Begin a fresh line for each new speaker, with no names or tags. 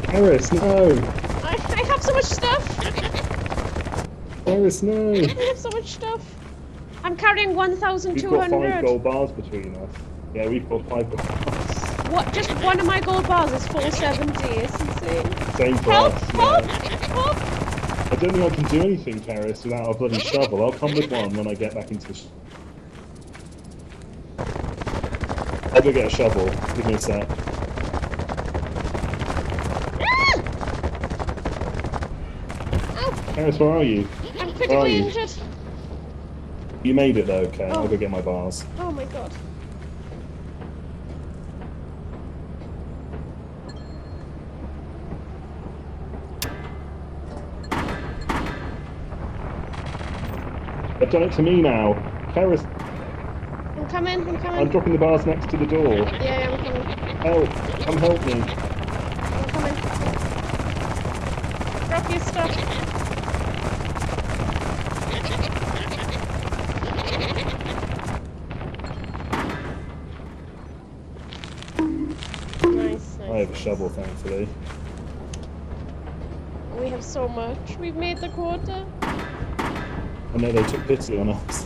Paris, no!
I have so much stuff.
Paris, no!
I have so much stuff. I'm carrying
We've got 5
1,200.
gold bars between us. Yeah, we've got 5 gold bars.
What? Just one of my gold bars is 470. It's insane.
Same for
Help!
us.
Help!
Yeah.
Help!
I don't think I can do anything, Paris, without a bloody shovel. I'll come with one when I get back into the... I'll go get a shovel. Give me a sec. Paris, where are you?
I'm
Where are
critically
you?
injured.
You made it though, okay.
Oh.
I'll go get my bars.
Oh my god.
They've done it to me now. Paris,
I'm coming. I'm coming.
I'm dropping the bars next to the door.
Yeah, I'm coming.
Help! Come help me.
I'm coming. Drop your stuff. Nice,
I
nice.
have a shovel, thankfully.
We have so much. We've made the quota.
I know they took pity on us.